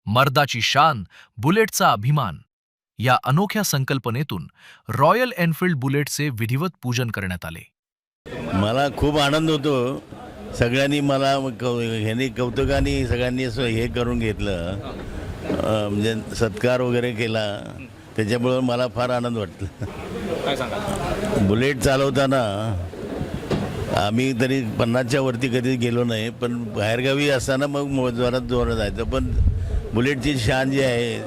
मर्दाची शान, बुलेटचा अभिमान या अनोख्या संकल्पनेतून रॉयल एनफील्ड बुलेटचे विधिवत पूजन करण्यात आले. मला खूप आनंद होतो. सगळ्यांनी मला ह्यांनी कौतुकाने सगळ्यांनी असं हे करून घेतलं, म्हणजे सत्कार वगैरे केला. त्याच्यामुळं मला फार आनंद वाटला. काय सांगा? बुलेट चालवताना आम्ही तरी 50च्या वरती कधी गेलो नाही, पण बाहेरगावी असताना मग जोरात जायचं. पण बुलेटची शान जी आहे,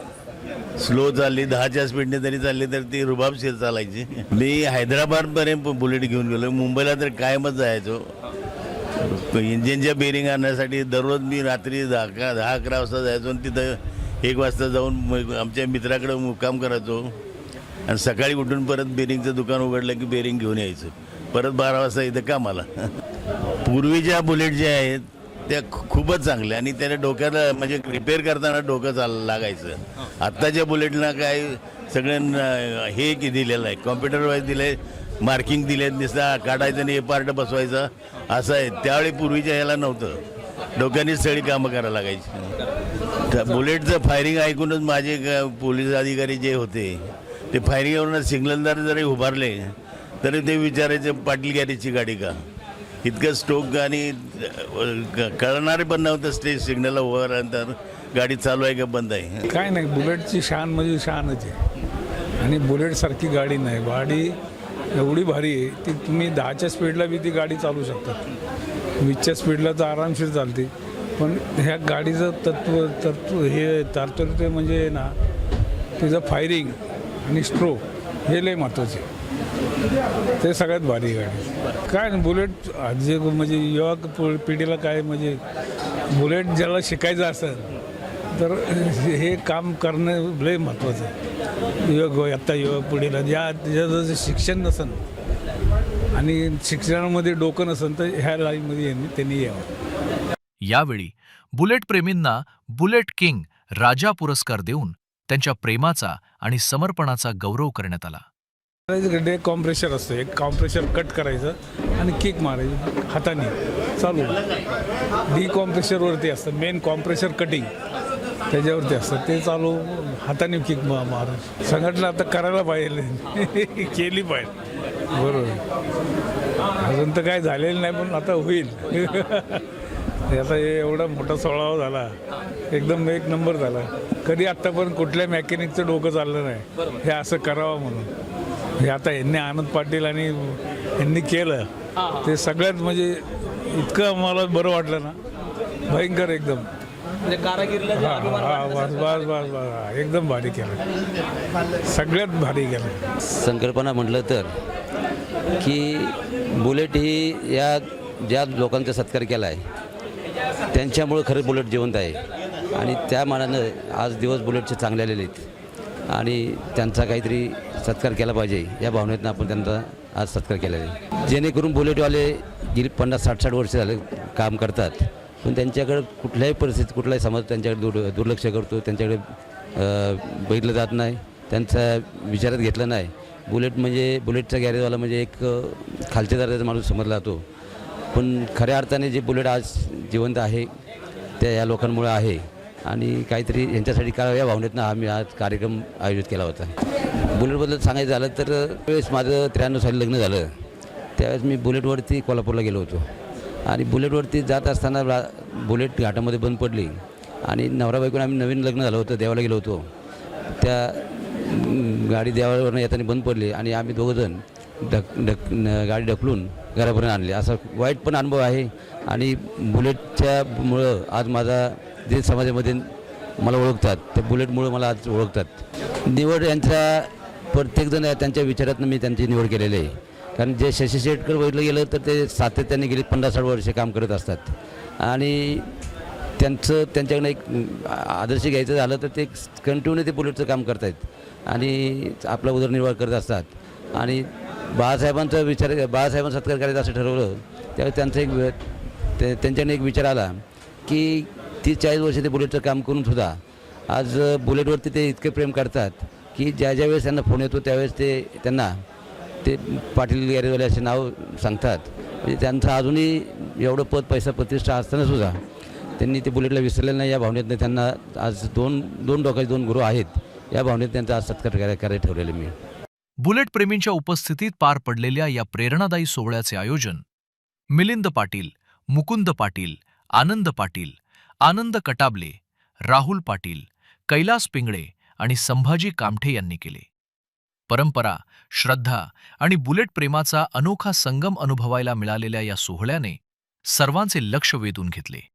स्लो चालली 10च्या स्पीडने तरी चालली तर ती रुबाबशीर चालायची. मी हैदराबादपर्यंत बुलेट घेऊन गेलो. मुंबईला तर कायमच जायचो. इंजिनच्या बेरिंग आणण्यासाठी दररोज मी रात्री 10-11 वाजता जायचो आणि तिथं 1 वाजता जाऊन आमच्या मित्राकडे मुक्काम करायचो आणि सकाळी उठून परत बेरिंगचं दुकान उघडलं की बेरिंग घेऊन यायचं. परत 12 वाजता इथं कामाला. पूर्वीच्या बुलेट ज्या आहेत त्या खूपच चांगल्या आणि त्याला डोक्याला म्हणजे रिपेअर करताना डोकं लागायचं. आत्ताच्या बुलेटला काय सगळ्यांना हे की दिलेलं आहे, कॉम्प्युटर वाईज दिलं आहे, मार्किंग दिले आहेत, नुसता काढायचं आणि हे पार्ट बसवायचं असं आहे. त्यावेळी पूर्वीच्या ह्याला नव्हतं, डोक्यानेच सगळी कामं करायला लागायची. त्या बुलेटचं फायरिंग ऐकूनच माझे पोलीस अधिकारी जे होते ते फायरिंगवरून सिग्नलदार जरी उभारले तरी ते विचारायचे पाटील गॅरेजची गाडी का. इतकं स्टोक आणि कळणारे पण नव्हतं स्टेज सिग्नलला उभं राहिल्यानंतर गाडी चालू आहे का बंद आहे. काय नाही, बुलेटची शान म्हणजे शानच आहे आणि बुलेटसारखी गाडी नाही. गाडी एवढी भारी आहे ती तुम्ही 10च्या स्पीडला बी ती गाडी चालू शकता, 20च्या स्पीडला तर आरामशीर चालते. पण ह्या गाडीचं तत्व हे तात्पर्य म्हणजे ना तिचं फायरिंग आणि स्ट्रोक हे लय महत्त्वाचे, ते सगळ्यात भारी गाडी. काय बुलेट जे म्हणजे युवा पिढीला काय म्हणजे बुलेट ज्याला शिकायचं असेल तर हे काम करणं लय महत्त्वाचं आहे. आत्ता युवा पिढीला ज्याचं शिक्षण नसेल आणि शिक्षणामध्ये डोकं नसेल तर ह्या लाईनमध्ये त्यांनी यावं. यावेळी बुलेट प्रेमींना बुलेट किंग राजा पुरस्कार देऊन त्यांच्या प्रेमाचा आणि समर्पणाचा गौरव करण्यात आला. डे कॉम्प्रेशर असतं, एक कॉम्प्रेशर कट करायचं आणि किक मारायची हाताने चालू. डी कॉम्प्रेशरवरती असतं, मेन कॉम्प्रेशर कटिंग त्याच्यावरती असतं, ते चालू हाताने किक मारायचं. संघटना आता करायला पाहिजे, केली पाहिजे. बरोबर, अजून तर काय झालेलं नाही पण आता होईल. आता एवढा मोठा सोहळा झाला, एकदम एक नंबर झाला. कधी आत्तापर्यंत कुठल्या मेकॅनिकचं डोकं चाललं नाही हे असं करावं म्हणून. हे आता यांनी आनंद पाटील आणि यांनी केलं ते सगळ्यात म्हणजे इतकं मला बरं वाटलं ना, भयंकर एकदम. बस एकदम भारी केलं, सगळ्यात भारी केलं. संकल्पना म्हटलं तर की बुलेट ही या ज्या लोकांचा सत्कार केला आहे त्यांच्यामुळं खरं बुलेट जिवंत आहे आणि त्या मानानं आज दिवस बुलेटचे चांगले आलेले आहेत आणि त्यांचा काहीतरी सत्कार केला पाहिजे या भावनेतनं आपण त्यांचा आज सत्कार केलेला आहे. जेणेकरून बुलेटवाले गेली 50-60 वर्ष झाले काम करतात, पण त्यांच्याकडे कुठल्याही परिस्थितीत कुठलाही समाज त्यांच्याकडे दुर्लक्ष करतो, त्यांच्याकडे बघितलं जात नाही, त्यांचा विचारात घेतलं नाही. बुलेट म्हणजे बुलेटचा गॅरेजवाला म्हणजे एक खालच्या दर्जाचा माणूस समजला जातो, पण खऱ्या अर्थाने जे बुलेट आज जिवंत आहे त्या या लोकांमुळे आहे आणि काहीतरी यांच्यासाठी करावं या भावनेतनं आम्ही आज कार्यक्रम आयोजित केला होता. बुलेटबद्दल सांगायचं झालं तर त्यावेळेस माझं 93 साली लग्न झालं, त्यावेळेस मी बुलेटवरती कोल्हापूरला गेलो होतो आणि बुलेटवरती जात असताना बुलेट घाटामध्ये बंद पडली आणि नवरा बायकोने आम्ही नवीन लग्न झालं होतं, देवाला गेलो होतो. त्या गाडी देवावरून येताना बंद पडली आणि आम्ही दोघंजण गाडी ढकलून घरापर्यंत आणली. असा वाईट पण अनुभव आहे आणि बुलेटच्यामुळं आज माझा जे समाजामध्ये मला ओळखतात त्या बुलेटमुळं मला आज ओळखतात. निवड यांच्या प्रत्येकजण त्यांच्या विचारातून मी त्यांची निवड केलेली आहे. कारण जे शशी शेटकर बघितलं गेलं तर ते सातत्याने गेली 50-60 वर्षे काम करत असतात आणि त्यांच्याकडनं एक आदर्श घ्यायचं झालं तर ते कंटिन्यू ते बुलेटचं काम करत आहेत आणि आपला उदरनिर्वाह करत असतात. आणि बाळासाहेबांचा सत्कार करायचा असं ठरवलं त्यावेळी त्यांच्याकडे एक विचार आला की 30-40 वर्ष ते बुलेटचं काम करून सुद्धा आज बुलेटवरती ते इतके प्रेम करतात की ज्या वेळेस त्यांना फोन येतो त्यावेळेस त्यांना ते पाटील गॅरेजवाले असे नाव सांगतात. म्हणजे त्यांचं अजूनही एवढं पद पैसा प्रतिष्ठा असताना सुद्धा त्यांनी ते बुलेटला विसरलेलं नाही या भावनेतनं त्यांना आज दोन डोक्याचे 2 गुरु आहेत या भावनेत त्यांचा आज सत्कार करायला ठेवलेले मी. बुलेट प्रेमींच्या उपस्थितीत पार पडलेल्या या प्रेरणादायी सोहळ्याचे आयोजन मिलिंद पाटील, मुकुंद पाटील, आनंद पाटील, आनंद कटाबले, राहुल पाटील, कैलास पिंगळे आणि संभाजी कामठे यांनी केले. परंपरा, श्रद्धा आणि बुलेट प्रेमाचा अनोखा संगम अनुभवायला मिळालेल्या या सोहळ्याने सर्वांचे लक्ष वेधून घेतले.